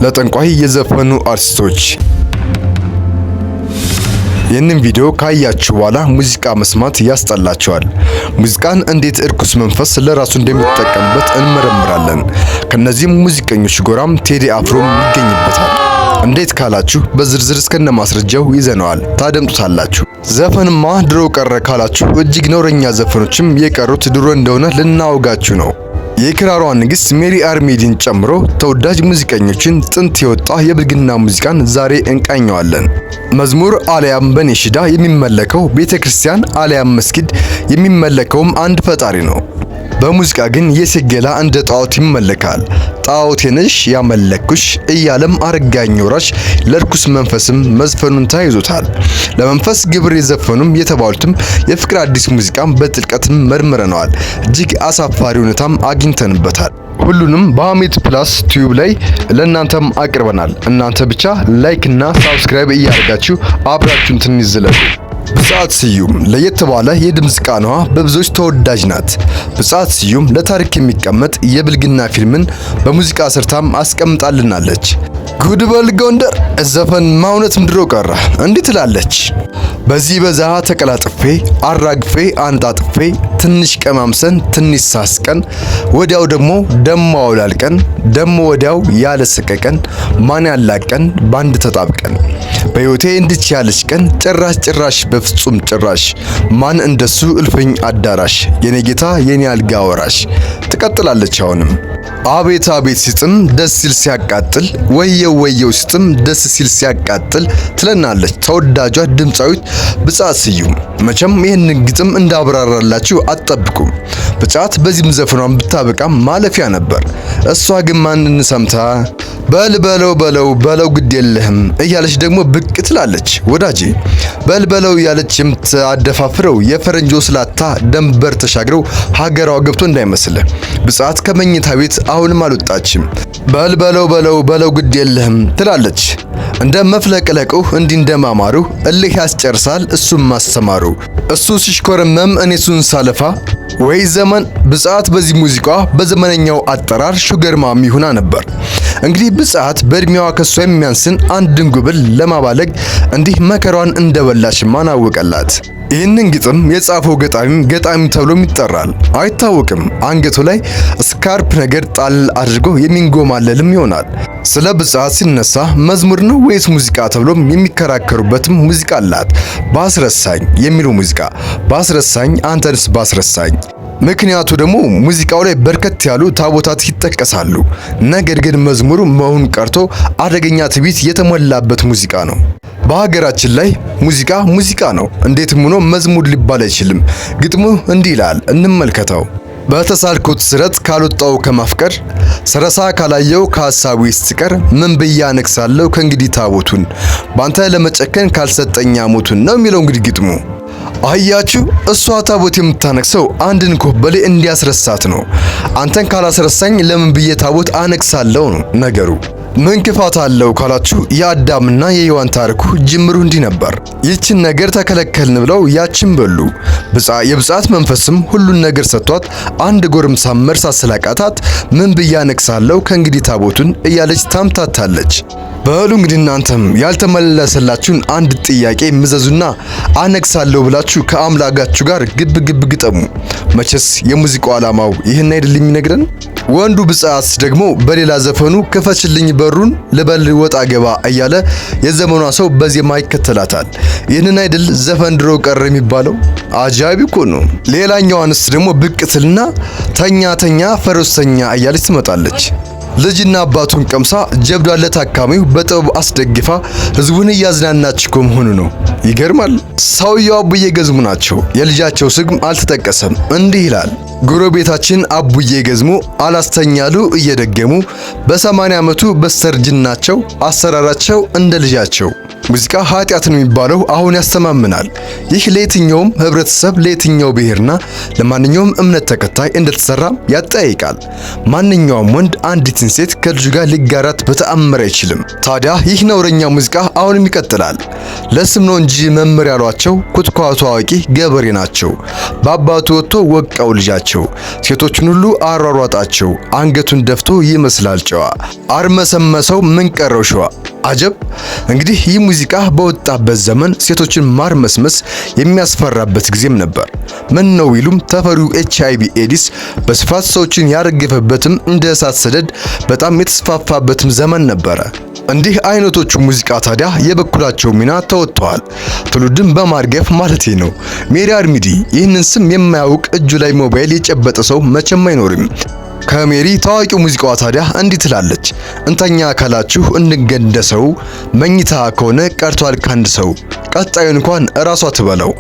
ለጠንቋይ የዘፈኑ አርቲስቶች። ይህንን ቪዲዮ ካያችሁ በኋላ ሙዚቃ መስማት ያስጠላችኋል። ሙዚቃን እንዴት እርኩስ መንፈስ ለራሱ እንደሚጠቀምበት እንመረምራለን። ከነዚህም ሙዚቀኞች ጎራም ቴዲ አፍሮም ይገኝበታል። እንዴት ካላችሁ በዝርዝር እስከነ ማስረጃው ይዘነዋል፣ ታደምጡታላችሁ። ዘፈንማ ድሮ ቀረ ካላችሁ እጅግ ነውረኛ ዘፈኖችም የቀሩት ድሮ እንደሆነ ልናወጋችሁ ነው። የክራሯ ንግስት ሜሪ አርሜዲን ጨምሮ ተወዳጅ ሙዚቀኞችን ጥንት የወጣ የብልግና ሙዚቃን ዛሬ እንቃኘዋለን። መዝሙር አልያም በኔሽዳ የሚመለከው ቤተክርስቲያን አልያም መስጊድ የሚመለከውም አንድ ፈጣሪ ነው። በሙዚቃ ግን የሴት እንደ ጣዖት ይመለካል። ጣዖቴ ነሽ ያመለኩሽ እያለም አረጋኝ ወራሽ ለርኩስ መንፈስም መዝፈኑን ተያይዞታል። ለመንፈስ ግብር የዘፈኑም የተባሉትም የፍቅር አዲስ ሙዚቃም በጥልቀትም መርምረነዋል። እጅግ አሳፋሪ ሁኔታም አግኝተንበታል። ሁሉንም በሐሜት ፕላስ ቲዩብ ላይ ለእናንተም አቅርበናል። እናንተ ብቻ ላይክ እና ሳብስክራይብ እያደረጋችሁ አብራችሁን ትንዝለቁ። ብጻት ስዩም ለየት ባለ የድምጽ ቃናዋ በብዙዎች ተወዳጅ ናት። ብጻት ስዩም ለታሪክ የሚቀመጥ የብልግና ፊልምን በሙዚቃ ሰርታም አስቀምጣልናለች። ጉድ በል ጎንደር ዘፈን ማውነትም ድሮ ቀረ እንዲህ ትላለች። በዚህ በዛ ተቀላጥፌ አራግፌ አንጣጥፌ ትንሽ ቀማምሰን ትንሽ ሳስቀን ወዲያው ደሞ አውላልቀን ደሞ ወዲያው ያለሰቀቀን ማን ያላቀን ባንድ ተጣብቀን በህይወቴ እንድች ያለች ቀን ጭራሽ በፍጹም ጭራሽ ማን እንደሱ እልፍኝ አዳራሽ የኔ ጌታ የኔ አልጋ ወራሽ ትቀጥላለች። አሁንም አቤት አቤት ሲጥም ደስ ሲል ሲያቃጥል ወየው ሲጥም ደስ ሲል ሲያቃጥል ትለናለች ተወዳጇ ድምጻዊት ብጻት ስዩም። መቼም ይህንን ግጥም እንዳብራራላችሁ አትጠብቁም። ብጻት በዚህም ዘፈኗን ብታበቃም ማለፊያ ነበር። እሷ ግን ማንን ሰምታ በለው ግድ የለህም እያለች ደግሞ ብቅ ትላለች። ወዳጄ በለው ያለች የምታደፋፍረው የፈረንጆ ስላታ ደንበር ተሻግረው ሀገሯ ገብቶ እንዳይመስል። ብጻት ከመኝታ ቤት አሁንም አልወጣችም። በለው ግድ የለህም ትላለች። እንደ መፍለቅለቁ እንዲህ እንደማማሩ እልህ ያስጨርሳል እሱም ማስተማሩ። እሱ ሲሽኮረመም እኔ እሱን ሳለፋ ወይ ዘመን። ብጻት በዚህ ሙዚቃ በዘመነኛው አጠራር ሹገር ማሚ ሆና ነበር። እንግዲህ ብጻት በእድሜዋ ከሷ የሚያንስን አንድን ጉብል ለማባለግ እንዲህ መከሯን እንደበላሽ ማን አወቀላት። ይህንን ግጥም የጻፈው ገጣሚ ተብሎም ይጠራል አይታወቅም። አንገቱ ላይ ስካርፕ ነገር ጣል አድርጎ የሚንጎማለልም ይሆናል። ስለ ብጻት ሲነሳ መዝሙር ነው ወይስ ሙዚቃ ተብሎም የሚከራከሩበትም ሙዚቃ አላት። ባስረሳኝ የሚለው ሙዚቃ ባስረሳኝ አንተንስ ባስረሳኝ። ምክንያቱ ደግሞ ሙዚቃው ላይ በርከት ያሉ ታቦታት ይጠቀሳሉ። ነገር ግን መዝሙሩ መሆን ቀርቶ አደገኛ ትዕቢት የተሞላበት ሙዚቃ ነው። በሀገራችን ላይ ሙዚቃ ነው። እንዴትም ሆኖ መዝሙር ሊባል አይችልም። ግጥሙ እንዲህ ይላል፣ እንመልከተው። በተሳልኩት ስረት ካልወጣው ከማፍቀር ሰረሳ ካላየው ከሐሳቡ ይስጥቀር ምን ብዬ አነግሳለሁ ከእንግዲህ ታቦቱን ባንተ ለመጨከን ካልሰጠኛ ሞቱን ነው የሚለው እንግዲህ ግጥሙ። አያችሁ እሷ ታቦት የምታነክሰው አንድን ኮበሌ እንዲያስረሳት ነው። አንተን ካላስረሳኝ ለምን ብዬ ታቦት አነክሳለሁ ነው ነገሩ። ምን ክፋት አለው ካላችሁ የአዳምና የሔዋን ታሪኩ ጅምሩ እንዲህ ነበር። ይህችን ነገር ተከለከልን ብለው ያችን በሉ። የብጻት መንፈስም ሁሉን ነገር ሰጥቷት አንድ ጎረምሳ መርሳት ስላቃታት ምን ብዬ አነክሳለሁ ከእንግዲህ ታቦቱን እያለች ታምታታለች። በሉ እንግዲህ እናንተም ያልተመለሰላችሁን አንድ ጥያቄ ምዘዙና አነክሳለሁ ብላችሁ ከአምላጋችሁ ጋር ግብ ግጠሙ። መቼስ የሙዚቃው ዓላማው ይህን አይደል የሚነግረን? ወንዱ ብጻት ደግሞ በሌላ ዘፈኑ ክፈችልኝ በሩን ልበል ወጣ ገባ እያለ የዘመኗ ሰው በዜማ ይከተላታል። ይህንን አይደል ዘፈን ድሮ ቀረ የሚባለው? አጃቢ እኮ ነው። ሌላኛው አንስት ደግሞ ብቅ ትልና ተኛ ፈረሰኛ እያለች ትመጣለች። ልጅና አባቱን ቀምሳ ጀብዷን ለታካሚው በጥበብ አስደግፋ ህዝቡን እያዝናናች እኮ መሆኑ ነው። ይገርማል። ሰውየው አቡዬ ገዝሙ ናቸው። የልጃቸው ስም አልተጠቀሰም። እንዲህ ይላል። ጎረቤታችን አቡዬ ገዝሙ አላስተኛሉ እየደገሙ በ80 ዓመቱ በስተርጅናቸው አሰራራቸው እንደ ልጃቸው ሙዚቃ ኃጢአት ነው የሚባለው አሁን ያስተማምናል። ይህ ለየትኛውም ህብረተሰብ፣ ለየትኛው ብሔርና ለማንኛውም እምነት ተከታይ እንደተሰራ ያጠያይቃል። ማንኛውም ወንድ አንዲትን ሴት ከልጁ ጋር ሊጋራት በተአምር አይችልም። ታዲያ ይህ ነውረኛ ሙዚቃ አሁንም ይቀጥላል። ለስም ነው እንጂ መምህር ያሏቸው ኩትኳቱ አዋቂ ገበሬ ናቸው። በአባቱ ወጥቶ ወቃው ልጃቸው፣ ሴቶችን ሁሉ አሯሯጣቸው፣ አንገቱን ደፍቶ ይመስላል ጨዋ፣ አርመሰመሰው ምን ቀረው ሸዋ። አጀብ! እንግዲህ ይህ ሙዚቃ በወጣበት ዘመን ሴቶችን ማርመስመስ የሚያስፈራበት ጊዜም ነበር። ምን ነው ይሉም ተፈሪው HIV ኤዲስ በስፋት ሰዎችን ያረገፈበትም እንደ እሳት ሰደድ በጣም የተስፋፋበትም ዘመን ነበረ። እንዲህ አይነቶቹ ሙዚቃ ታዲያ የበኩላቸው ሚና ተወጥተዋል። ትውልድን በማርገፍ ማለቴ ነው። ሜሪ አርሚዲ ይህንን ስም የማያውቅ እጁ ላይ ሞባይል የጨበጠ ሰው መቼም አይኖርም። ከሜሪ ታዋቂው ሙዚቃዋ ታዲያ እንዲህ ትላለች። እንተኛ ካላችሁ እንገንደሰው፣ መኝታ ከሆነ ቀርቷል ካንድ ሰው፣ ቀጣዩን እንኳን እራሷ ትበለው።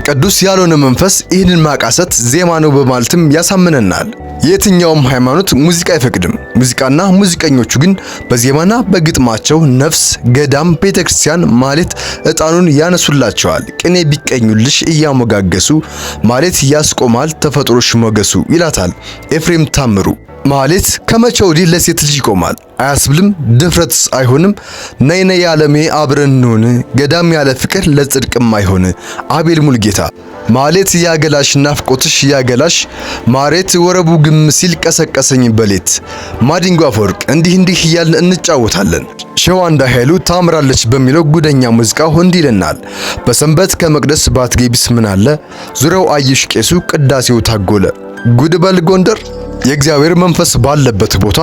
ቅዱስ ያልሆነ መንፈስ ይህንን ማቃሰት ዜማ ነው በማለትም ያሳምነናል። የትኛውም ሃይማኖት ሙዚቃ አይፈቅድም። ሙዚቃና ሙዚቀኞቹ ግን በዜማና በግጥማቸው ነፍስ፣ ገዳም፣ ቤተክርስቲያን ማለት ዕጣኑን ያነሱላቸዋል። ቅኔ ቢቀኙልሽ እያሞጋገሱ ማለት ያስቆማል ተፈጥሮሽ ሞገሱ ይላታል ኤፍሬም ታምሩ። ማለት ከመቼ ወዲህ ለሴት ልጅ ይቆማል አያስብልም? ድፍረትስ አይሆንም? ነይ ነይ ያለሜ አብረን እንሁን፣ ገዳም ያለ ፍቅር ለጽድቅም አይሆን አቤል ሙልጌታ። ማለት ያገላሽ ናፍቆትሽ ያገላሽ ማሬት ወረቡ ግም ሲል ቀሰቀሰኝ በሌት ማዲንጎ አፈወርቅ። እንዲህ እያልን እንጫወታለን። ሸዋንዳ ኃይሉ ታምራለች በሚለው ጉደኛ ሙዚቃው እንዲህ ይለናል። በሰንበት ከመቅደስ ባትገቢስ ምን አለ፣ ዙሪያው አየሽ ቄሱ ቅዳሴው ታጎለ። ጉድ በል ጎንደር። የእግዚአብሔር መንፈስ ባለበት ቦታ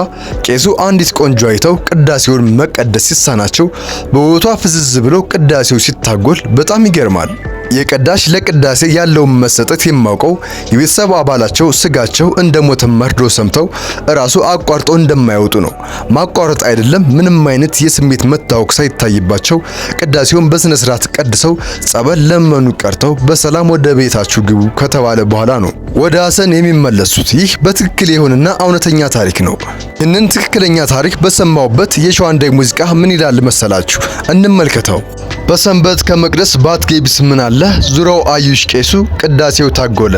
ቄሱ አንዲት ቆንጆ አይተው ቅዳሴውን መቀደስ ሲሳናቸው በቦታ ፍዝዝ ብለው ቅዳሴው ሲታጎል በጣም ይገርማል። የቀዳሽ ለቅዳሴ ያለውን መሰጠት የማውቀው የቤተሰብ አባላቸው ስጋቸው እንደሞተ መርዶ ሰምተው እራሱ አቋርጠው እንደማይወጡ ነው። ማቋረጥ አይደለም ምንም አይነት የስሜት መታወክ ሳይታይባቸው ቅዳሴውን በስነ ስርዓት ቀድሰው ጸበል ለመኑ ቀርተው በሰላም ወደ ቤታችሁ ግቡ ከተባለ በኋላ ነው ወደ ሐሰን የሚመለሱት። ይህ በትክክል የሆነና እውነተኛ ታሪክ ነው። ይህንን ትክክለኛ ታሪክ በሰማውበት የሸዋንዳይ ሙዚቃ ምን ይላል መሰላችሁ? እንመልከተው። በሰንበት ከመቅደስ ባትገቢስ ምን አለ፣ ዙሪያው አዩሽ ቄሱ ቅዳሴው ታጎለ።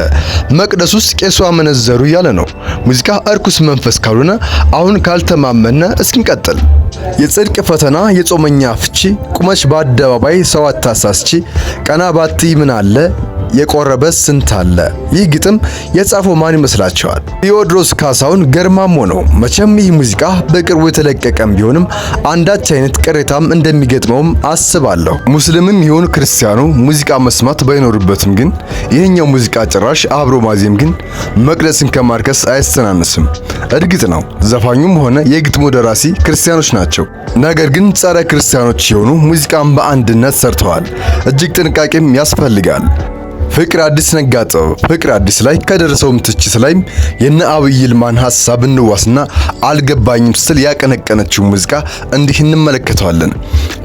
መቅደስ ውስጥ ቄሱ አመነዘሩ እያለ ነው። ሙዚቃ እርኩስ መንፈስ ካልሆነ አሁን ካልተማመነ እስኪንቀጥል። የጽድቅ ፈተና የጾመኛ ፍቺ፣ ቁመሽ በአደባባይ ሰው አታሳስቺ፣ ቀና ባትይ ምን አለ የቆረበ ስንት አለ። ይህ ግጥም የጻፈው ማን ይመስላችኋል? ቴዎድሮስ ካሳሁን ገርማሞ ነው። መቼም ይህ ሙዚቃ በቅርቡ የተለቀቀም ቢሆንም አንዳች አይነት ቅሬታም እንደሚገጥመውም አስባለሁ። ሙስሊምም ይሁን ክርስቲያኑ ሙዚቃ መስማት ባይኖርበትም ግን ይህኛው ሙዚቃ ጭራሽ አብሮ ማዜም ግን መቅደስን ከማርከስ አያስተናንስም። እርግጥ ነው ዘፋኙም ሆነ የግጥሙ ደራሲ ክርስቲያኖች ናቸው። ነገር ግን ጸረ ክርስቲያኖች የሆኑ ሙዚቃን በአንድነት ሰርተዋል። እጅግ ጥንቃቄም ያስፈልጋል። ፍቅር አዲስ ነጋጠው ፍቅር አዲስ ላይ ከደረሰውም ትችት ላይም የነ አብይ ይልማን ሐሳብ እንዋስና አልገባኝም ስትል ያቀነቀነችው ሙዚቃ እንዲህ እንመለከተዋለን።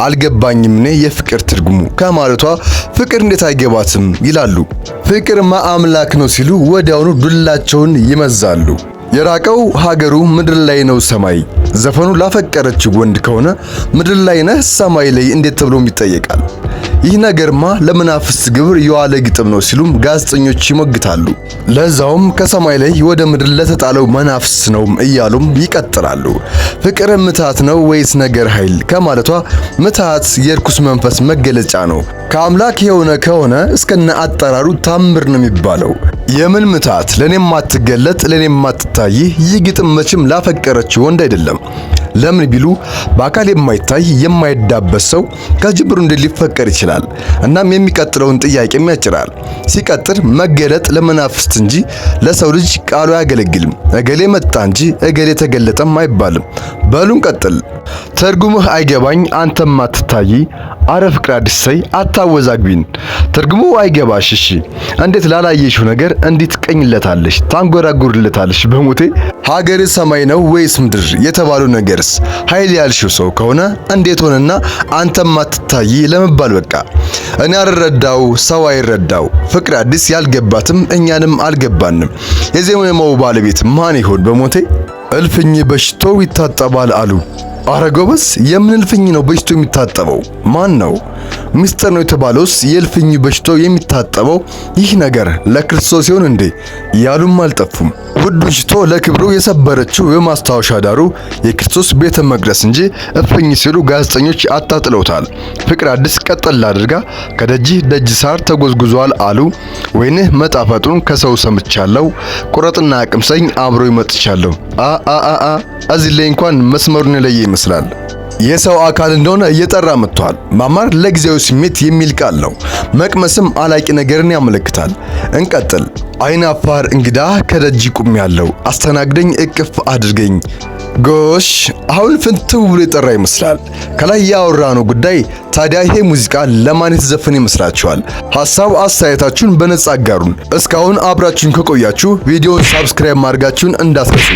አልገባኝም እኔ የፍቅር ትርጉሙ ከማለቷ ፍቅር እንዴት አይገባትም ይላሉ። ፍቅርማ አምላክ ነው ሲሉ ወዲያውኑ ዱላቸውን ይመዛሉ። የራቀው ሀገሩ ምድር ላይ ነው ሰማይ። ዘፈኑ ላፈቀረችው ወንድ ከሆነ ምድር ላይ ነህ ሰማይ ላይ እንዴት ተብሎም ይጠየቃል። ይህ ነገርማ ለመናፍስት ግብር የዋለ ግጥም ነው ሲሉም ጋዜጠኞች ይሞግታሉ። ለዛውም ከሰማይ ላይ ወደ ምድር ለተጣለው መናፍስት ነው እያሉም ይቀጥላሉ። ፍቅር ምትሃት ነው ወይስ ነገር ኃይል ከማለቷ ምትሃት የርኩስ መንፈስ መገለጫ ነው። ከአምላክ የሆነ ከሆነ እስከነ አጠራሩ ታምር ነው የሚባለው። የምን ምትሃት ለኔም ማትገለጥ ለኔም ማትታይ። ይህ ግጥም መቼም ላፈቀረችው ወንድ አይደለም። ለምን ቢሉ በአካል የማይታይ የማይዳበስ ሰው ከጅብሩ እንዴት ሊፈቀር ይችላል? እናም የሚቀጥለውን ጥያቄም ያጭራል። ሲቀጥር መገለጥ ለመናፍስት እንጂ ለሰው ልጅ ቃሉ አያገለግልም። እገሌ መጣ እንጂ እገሌ ተገለጠም አይባልም። በሉን ቀጥል። ትርጉምህ አይገባኝ አንተም አትታይ፣ አረ ፍቅር አዲስ ሰይ አታወዛግቢን። ትርጉሙ አይገባሽ እሺ፣ እንዴት ላላየሽው ነገር እንዴት ቀኝለታለሽ ታንጎራጉርለታለሽ? በሞቴ ሀገር ሰማይ ነው ወይስ ምድር የተባለው ነገርስ ኃይል ያልሽው ሰው ከሆነ እንዴት ሆነና አንተም አትታይ ለመባል በቃ? እኔ አልረዳው ሰው አይረዳው። ፍቅር አዲስ ያልገባትም እኛንም አልገባንም። የዜማው ባለቤት ማን ይሆን በሞቴ? እልፍኝ በሽቶ ይታጠባል አሉ። አረ ጎበዝ፣ የምን እልፍኝ ነው በሽቶ የሚታጠበው? ማን ነው? ሚስጥር ነው የተባለውስ የእልፍኝ በሽቶ የሚታጠበው ይህ ነገር ለክርስቶስ ሲሆን እንዴ ያሉም አልጠፉም። ውዱን ሽቶ ለክብሩ የሰበረችው የማስታወሻ ዳሩ የክርስቶስ ቤተ መቅደስ እንጂ እልፍኝ ሲሉ ጋዜጠኞች አጣጥለውታል። ፍቅር አዲስ ቀጠል አድርጋ ከደጅህ ደጅ ሳር ተጎዝጉዟል አሉ። ወይንህ መጣፈጡን ከሰው ሰምቻለሁ፣ ቁረጥና ቅምሰኝ አብሮ ይመጥቻለሁ። እዚህ ላይ እንኳን መስመሩን የለየ ይመስላል። የሰው አካል እንደሆነ እየጠራ መጥቷል። ማማር ለጊዜው ስሜት የሚል ቃል ነው። መቅመስም አላቂ ነገርን ያመለክታል። እንቀጥል። አይናፋር እንግዳ ከደጅ ቁም ያለው አስተናግደኝ እቅፍ አድርገኝ። ጎሽ፣ አሁን ፍንትው ብሎ የጠራ ይመስላል። ከላይ ያወራነው ጉዳይ ታዲያ ይሄ ሙዚቃ ለማን የተዘፈነ ይመስላችኋል? ሐሳብ አስተያየታችሁን በነጻ አጋሩን። እስካሁን አብራችሁን ከቆያችሁ ቪዲዮውን ሰብስክራይብ ማድረጋችሁን እንዳትረሱ።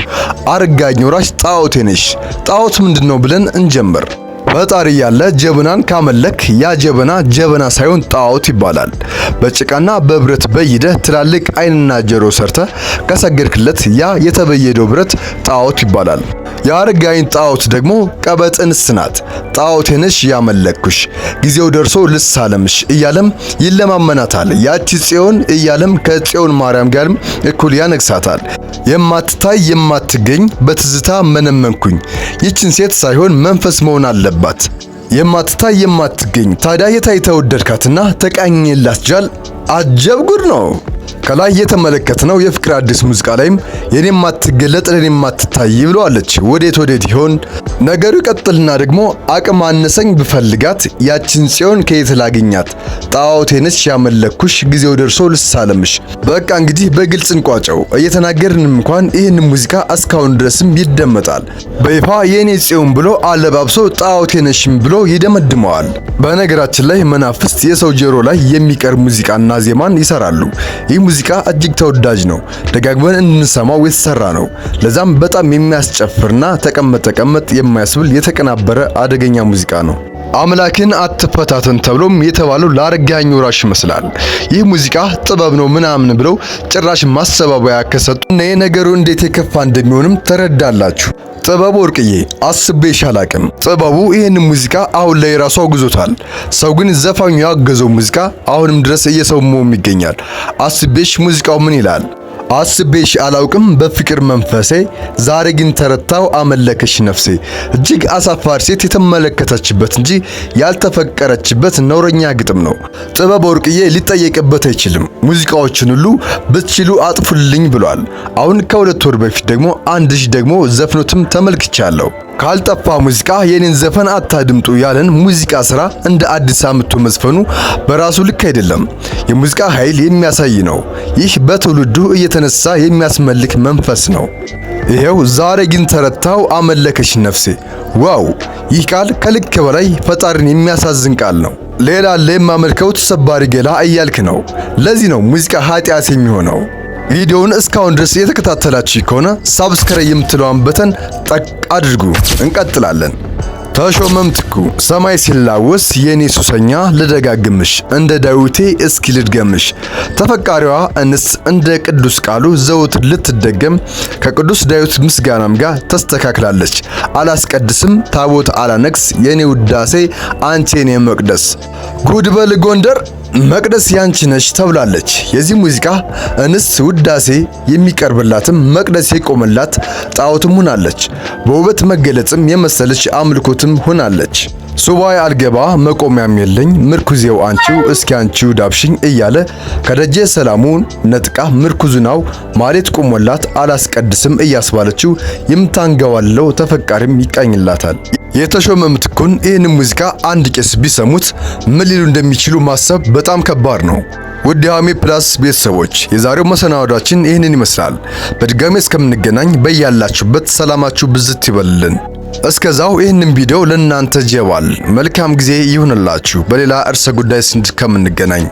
አረጋኝ ወራሽ ጣዖቴ ነሽ። ጣዖት ምንድነው ብለን እንጀምር። ፈጣሪ ያለ ጀበናን ካመለክ ያ ጀበና ጀበና ሳይሆን ጣዖት ይባላል። በጭቃና በብረት በይደህ ትላልቅ ዓይንና ጆሮ ሰርተ ከሰገድክለት ያ የተበየደው ብረት ጣዖት ይባላል። የአረጋይን ጣዖት ደግሞ ቀበጥ እንስት ናት። ጣዖቴ ነሽ ያመለክኩሽ፣ ጊዜው ደርሶ ልሳለምሽ እያለም ይለማመናታል። ያቺ ጽዮን እያለም ከጽዮን ማርያም ጋርም እኩል ያነግሳታል። የማትታይ የማትገኝ በትዝታ መነመንኩኝ። ይችን ሴት ሳይሆን መንፈስ መሆን አለባት። የማትታይ የማትገኝ ታዲያ የታይ ተወደድካትና ተቃኘላት ጃል። አጀብ ጉድ ነው። ከላይ የተመለከትነው የፍቅር አዲስ ሙዚቃ ላይም የኔ ማትገለጥ ለኔ ማትታይ ብለዋለች። ወዴት ይሆን ነገሩ? ይቀጥልና ደግሞ አቅም አነሰኝ ብፈልጋት ያችን ጽዮን ከየት ላገኛት? ጣዖቴ ነሽ ያመለክኩሽ ጊዜው ደርሶ ልሳለምሽ። በቃ እንግዲህ በግልጽ እንቋጨው። እየተናገርንም እንኳን ይህን ሙዚቃ እስካሁን ድረስም ይደመጣል። በይፋ የኔ ጽዮን ብሎ አለባብሶ ጣዖቴ ነሽም ብሎ ይደመድመዋል። በነገራችን ላይ መናፍስት የሰው ጆሮ ላይ የሚቀር ሙዚቃና ዜማን ይሰራሉ። ይህ ሙዚቃ እጅግ ተወዳጅ ነው። ደጋግመን እንሰማው የተሰራ ነው። ለዛም በጣም የሚያስጨፍርና ተቀመጥ የማያስብል የተቀናበረ አደገኛ ሙዚቃ ነው። አምላክን አትፈታተን ተብሎም የተባለው ለአረጋኝ ወራሽ ይመስላል። ይህ ሙዚቃ ጥበብ ነው ምናምን ብለው ጭራሽ ማሰባበያ ከሰጡ ነገሩ እንዴት የከፋ እንደሚሆንም ተረዳላችሁ። ጥበቡ ወርቅዬ አስቤሽ አላቅም። ጥበቡ ይህን ሙዚቃ አሁን ላይ ራሱ አውግዞታል። ሰው ግን ዘፋኙ ያገዘው ሙዚቃ አሁንም ድረስ እየሰማውም ይገኛል። አስቤሽ ሙዚቃው ምን ይላል? አስቤሽ አላውቅም በፍቅር መንፈሴ፣ ዛሬ ግን ተረታው አመለከሽ ነፍሴ። እጅግ አሳፋሪ ሴት የተመለከተችበት እንጂ ያልተፈቀረችበት ነውረኛ ግጥም ነው። ጥበብ ወርቅዬ ሊጠየቅበት አይችልም። ሙዚቃዎችን ሁሉ ብትችሉ አጥፉልኝ ብሏል። አሁን ከ2 ወር በፊት ደግሞ አንድ ልጅ ደግሞ ዘፍኖትም ተመልክቻለሁ። ካልጠፋ ሙዚቃ የኔን ዘፈን አታድምጡ ያለን ሙዚቃ ስራ እንደ አዲስ አመቱ መዝፈኑ በራሱ ልክ አይደለም። የሙዚቃ ኃይል የሚያሳይ ነው። ይህ በትውልዱ እየተነሳ የሚያስመልክ መንፈስ ነው። ይሄው ዛሬ ግን ተረታው አመለከሽ ነፍሴ። ዋው! ይህ ቃል ከልክ በላይ ፈጣሪን የሚያሳዝን ቃል ነው። ሌላ ለማመልከው ተሰባሪ ገላ እያልክ ነው። ለዚህ ነው ሙዚቃ ኃጢአት የሚሆነው። ቪዲዮውን እስካሁን ድረስ የተከታተላችሁ ከሆነ ሳብስክራይብ የምትለዋን በተን ጠቅ አድርጉ። እንቀጥላለን። ተሾመ ምትኩ ሰማይ ሲላወስ የኔ ሱሰኛ ልደጋግምሽ እንደ ዳዊቴ እስኪ ልድገምሽ። ተፈቃሪዋ እንስ እንደ ቅዱስ ቃሉ ዘውትር ልትደገም ከቅዱስ ዳዊት ምስጋናም ጋር ተስተካክላለች። አላስቀድስም ታቦት አላነግስ የኔ ውዳሴ አንቺ የኔ መቅደስ። ጉድ በል ጎንደር መቅደስ ያንቺ ነሽ ተብላለች። የዚህ ሙዚቃ እንስት ውዳሴ የሚቀርብላትም መቅደስ የቆመላት ጣዖትም ሆናለች። በውበት መገለጽም የመሰለች አምልኮትም ሆናለች። ሱባኤ አልገባ መቆሚያም የለኝ ምርኩዜው አንቺው እስኪ አንቺው ዳብሽኝ እያለ ከደጀ ሰላሙን ነጥቃ ምርኩዙናው ማለት ቆሞላት አላስቀድስም እያስባለችው የምታንገዋለው ተፈቃሪም ይቃኝላታል። የተሾመ ምትኩን ይህን ሙዚቃ አንድ ቄስ ቢሰሙት ምን ሊሉ እንደሚችሉ ማሰብ በጣም ከባድ ነው። ውድ የሃሜ ፕላስ ቤተሰቦች የዛሬው መሰናዶአችን ይህንን ይመስላል። በድጋሚ እስከምንገናኝ በያላችሁበት ሰላማችሁ ብዝት ይበልልን። እስከዛው ይህንን ቪዲዮ ለእናንተ ጀባል መልካም ጊዜ ይሁንላችሁ። በሌላ እርሰ ጉዳይ እስከምንገናኝ